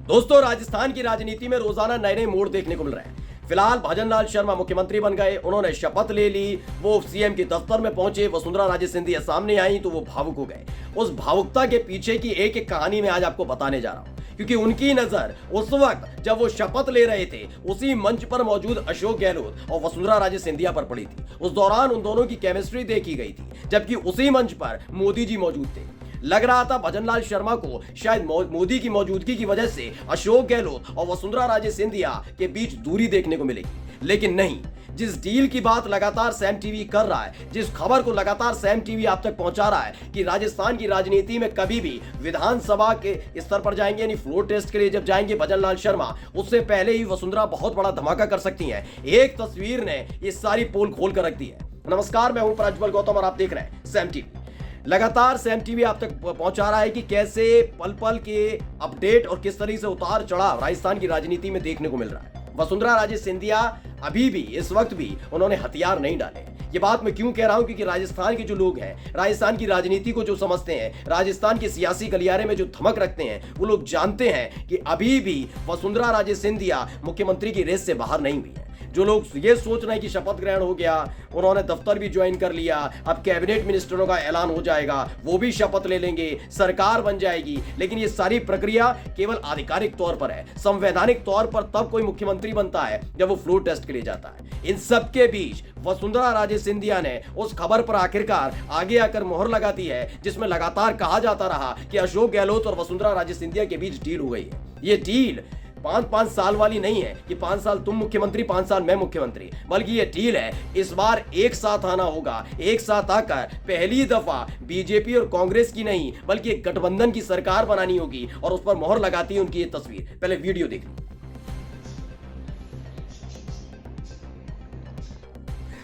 दोस्तों, राजस्थान की राजनीति में रोजाना नए नए मोड़ देखने को मिल रहे हैं। फिलहाल भजनलाल शर्मा मुख्यमंत्री बन गए, उन्होंने शपथ ले ली, वो सीएम के दफ्तर में पहुंचे, वसुंधरा राजे सिंधिया सामने आई तो वो भावुक हो गए। उस भावुकता के पीछे की एक एक कहानी मैं आज आपको बताने जा रहा हूं, क्योंकि उनकी नजर उस वक्त जब वो शपथ ले रहे थे उसी मंच पर मौजूद अशोक गहलोत और वसुंधरा राजे सिंधिया पर पड़ी थी। उस दौरान उन दोनों की केमिस्ट्री देखी गई थी, जबकि उसी मंच पर मोदी जी मौजूद थे। लग रहा था भजनलाल शर्मा को शायद मोदी की मौजूदगी की वजह से अशोक गहलोत और वसुंधरा राजे सिंधिया के बीच दूरी देखने को मिलेगी, लेकिन नहीं। जिस डील की बात लगातार सैम टीवी कर रहा है, जिस खबर को लगातार सैम टीवी आप तक पहुंचा रहा है कि राजस्थान की राजनीति में कभी भी विधानसभा के स्तर पर जाएंगे, यानी फ्लोर टेस्ट के लिए जब जाएंगे भजनलाल शर्मा, उससे पहले ही वसुंधरा बहुत बड़ा धमाका कर सकती हैं। एक तस्वीर ने ये सारी पोल खोल कर रख दी है। नमस्कार, मैं हूं प्रज्वल गौतम और आप देख रहे हैं सैम टीवी। लगातार सैम टीवी आप तक पहुंचा रहा है कि कैसे पल पल के अपडेट और किस तरह से उतार चढ़ाव राजस्थान की राजनीति में देखने को मिल रहा है। वसुंधरा राजे सिंधिया अभी भी, इस वक्त भी उन्होंने हथियार नहीं डाले। ये बात मैं क्यों कह रहा हूं, क्योंकि राजस्थान के जो लोग हैं, राजस्थान की राजनीति को जो समझते हैं, राजस्थान के सियासी गलियारे में जो धमक रखते हैं, वो लोग जानते हैं कि अभी भी वसुंधरा राजे सिंधिया मुख्यमंत्री की रेस से बाहर नहीं हुई है। जो लोग ये सोच रहे हैं कि शपथ ग्रहण हो गया, उन्होंने दफ्तर भी ज्वाइन कर लिया, अब कैबिनेट मिनिस्टरों का ऐलान हो जाएगा, वो भी शपथ ले लेंगे, सरकार बन जाएगी, लेकिन ये सारी प्रक्रिया केवल आधिकारिक तौर पर है। संवैधानिक तौर पर तब कोई मुख्यमंत्री बनता है जब वो फ्लोर टेस्ट के लिए जाता है। इन सब के बीच वसुंधरा राजे सिंधिया ने उस खबर पर आखिरकार आगे आकर मोहर लगा दी है, जिसमें लगातार कहा जाता रहा कि अशोक गहलोत और वसुंधरा राजे सिंधिया के बीच डील हो गई है। ये डील 5-5 साल वाली नहीं है कि 5 साल तुम मुख्यमंत्री, 5 साल मैं मुख्यमंत्री, बल्कि ये डील है इस बार एक साथ आना होगा। एक साथ आकर पहली दफा बीजेपी और कांग्रेस की नहीं बल्कि एक गठबंधन की सरकार बनानी होगी, और उस पर मोहर लगाती है उनकी ये तस्वीर। पहले वीडियो देख लो।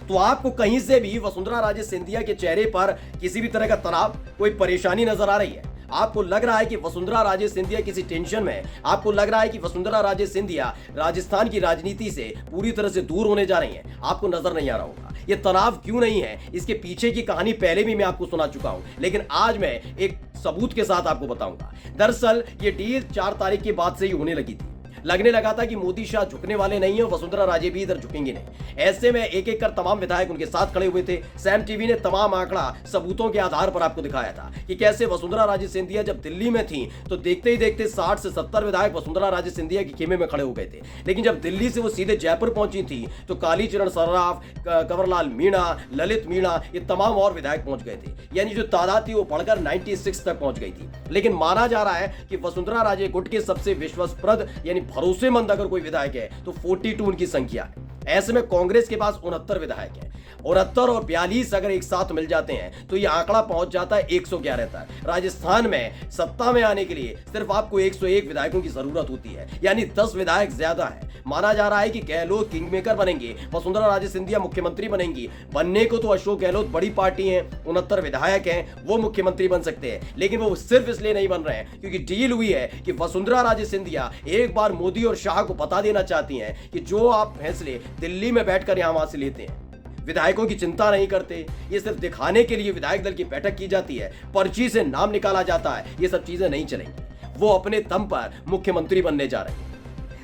तो आपको कहीं से भी वसुंधरा राजे सिंधिया के चेहरे पर किसी भी तरह का तनाव, कोई परेशानी नजर आ रही है? आपको लग रहा है कि वसुंधरा राजे सिंधिया किसी टेंशन में है? आपको लग रहा है कि वसुंधरा राजे सिंधिया राजस्थान की राजनीति से पूरी तरह से दूर होने जा रही हैं? आपको नजर नहीं आ रहा होगा। ये तनाव क्यों नहीं है, इसके पीछे की कहानी पहले भी मैं आपको सुना चुका हूं, लेकिन आज मैं एक सबूत के साथ आपको बताऊंगा। दरअसल ये डील 4 तारीख के बाद से ही होने लगी थी। लगने लगा था कि मोदी शाह झुकने वाले नहीं है, वसुंधरा राजे भी इधर झुकेंगे नहीं। ऐसे में एक एक कर तमाम विधायक उनके साथ खड़े हुए थे। सैम टीवी ने तमाम आंकड़ा सबूतों के आधार पर आपको दिखाया था कि कैसे वसुंधरा राजे सिंधिया जब दिल्ली में थी तो देखते ही देखते 60 से 70 विधायक वसुंधरा राजे सिंधिया के खेमे में खड़े हो गए थे। लेकिन जब दिल्ली से वो सीधे जयपुर पहुंची थी तो कालीचरण सर्राफ, कंवरलाल मीणा, ललित मीणा, ये तमाम और विधायक पहुंच गए थे। यानी जो तादाद थी वो बढ़कर 96 तक पहुंच गई थी। लेकिन माना जा रहा है कि वसुंधरा राजे गुट के सबसे विश्वसप्रद यानी भरोसेमंद अगर कोई विधायक है तो 42 उनकी संख्या है। ऐसे में कांग्रेस के पास 69 विधायक हैं। 69 और 42 अगर एक साथ मिल जाते हैं तो यह आंकड़ा पहुंच जाता है 111 तक। राजस्थान में सत्ता में आने के लिए सिर्फ आपको 101 विधायकों की जरूरत होती है, यानी 10 विधायक ज्यादा है। माना जा रहा है कि गहलोत किंगमेकर बनेंगे, वसुंधरा राजे सिंधिया मुख्यमंत्री बनेंगी। बनने को तो अशोक गहलोत बड़ी पार्टी है, 69 विधायक हैं, वो मुख्यमंत्री बन सकते हैं, लेकिन वो सिर्फ इसलिए नहीं बन रहे हैं क्योंकि डील हुई है कि वसुंधरा राजे सिंधिया एक बार मोदी और शाह को बता देना चाहती हैं कि जो आप फैसले दिल्ली में बैठकर यहां वहां से लेते हैं, विधायकों की चिंता नहीं करते। ये सिर्फ दिखाने के लिए विधायक दल की बैठक की जाती है, पर्ची से नाम निकाला जाता है, ये सब चीजें नहीं चलेंगी। वो अपने दम पर मुख्यमंत्री बनने जा रहे हैं।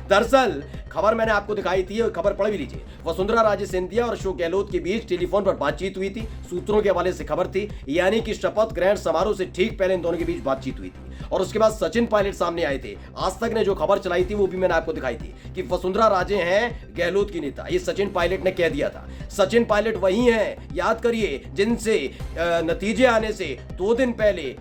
दरअसल खबर मैंने आपको दिखाई थी, खबर पढ़ भी लीजिए। वसुंधरा राजे सिंधिया और अशोक गहलोत के बीच टेलीफोन पर बातचीत हुई थी, सूत्रों के हवाले से खबर थी, यानी कि शपथ ग्रहण समारोह से ठीक पहले इन दोनों के बीच बातचीत हुई थी। और उसके बाद सचिन पायलट सामने आए थे। आज तक ने जो खबर चलाई थी वो भी मैंने आपको दिखाई थी कि वसुंधरा राजे हैं गहलोत की नेता, ये सचिन पायलट ने कह दिया था। सचिन पायलट वही हैं, याद करिए, जिनसे नतीजे आने से 2 दिन पहले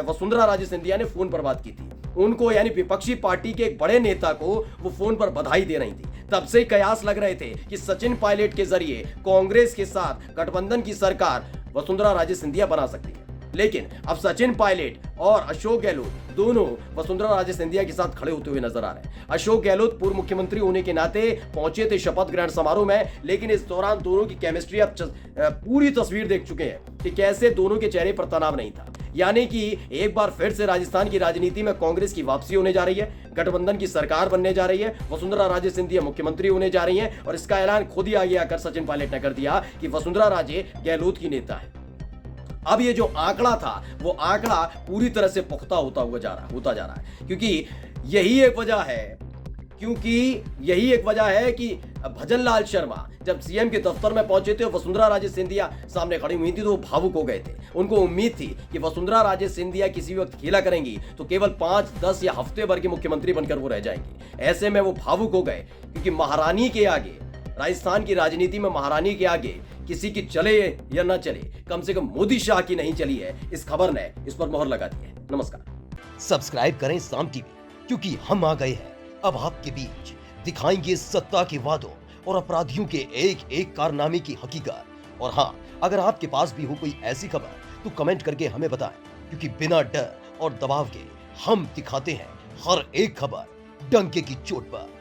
वसुंधरा राजे सिंधिया ने फोन पर बात की थी। उनको यानी विपक्षी पार्टी के एक बड़े नेता को वो फोन पर बधाई दे रही थी। तब से कयास लग रहे थे कि सचिन पायलट के जरिए कांग्रेस के साथ गठबंधन की सरकार वसुंधरा राजे सिंधिया बना सकती है। लेकिन अब सचिन पायलट और अशोक गहलोत दोनों वसुंधरा राजे सिंधिया के साथ खड़े होते हुए नजर आ रहे हैं। अशोक गहलोत पूर्व मुख्यमंत्री होने के नाते पहुंचे थे शपथ ग्रहण समारोह में, लेकिन इस दौरान दोनों की केमिस्ट्री आप पूरी तस्वीर देख चुके हैं कि कैसे दोनों के चेहरे पर तनाव नहीं था। यानी कि एक बार फिर से राजस्थान की राजनीति में कांग्रेस की वापसी होने जा रही है, गठबंधन की सरकार बनने जा रही है, वसुंधरा राजे सिंधिया मुख्यमंत्री होने जा रही हैं, और इसका ऐलान खुद ही आगे आकर सचिन पायलट ने कर दिया कि वसुंधरा राजे गहलोत की नेता है। अब ये जो आंकड़ा था वो आंकड़ा पूरी तरह से पुख्ता होता जा रहा है, क्योंकि यही एक वजह है क्योंकि यही एक वजह है कि भजनलाल शर्मा जब सीएम के दफ्तर में पहुंचे थे और वसुंधरा राजे सिंधिया सामने खड़ी हुई थी तो वो भावुक हो गए थे। उनको उम्मीद थी कि वसुंधरा राजे सिंधिया किसी भी वक्त खेला करेंगी तो केवल 5, 10 या हफ्ते भर की मुख्यमंत्री बनकर वो रह जाएंगी। ऐसे में वो भावुक हो गए क्योंकि महारानी के आगे, राजस्थान की राजनीति में महारानी के आगे किसी की चले या ना चले, कम से कम मोदी शाह की नहीं चली है। इस खबर ने इस पर मोहर लगा दी है। नमस्कार। सब्सक्राइब करें साम टीवी, क्योंकि हम आ गए हैं अब आपके बीच, दिखाएंगे सत्ता के वादों और अपराधियों के एक एक कारनामे की हकीकत। और हाँ, अगर आपके पास भी हो कोई ऐसी खबर तो कमेंट करके हमें बताएं, क्योंकि बिना डर और दबाव के हम दिखाते हैं हर एक खबर डंके की चोट पर।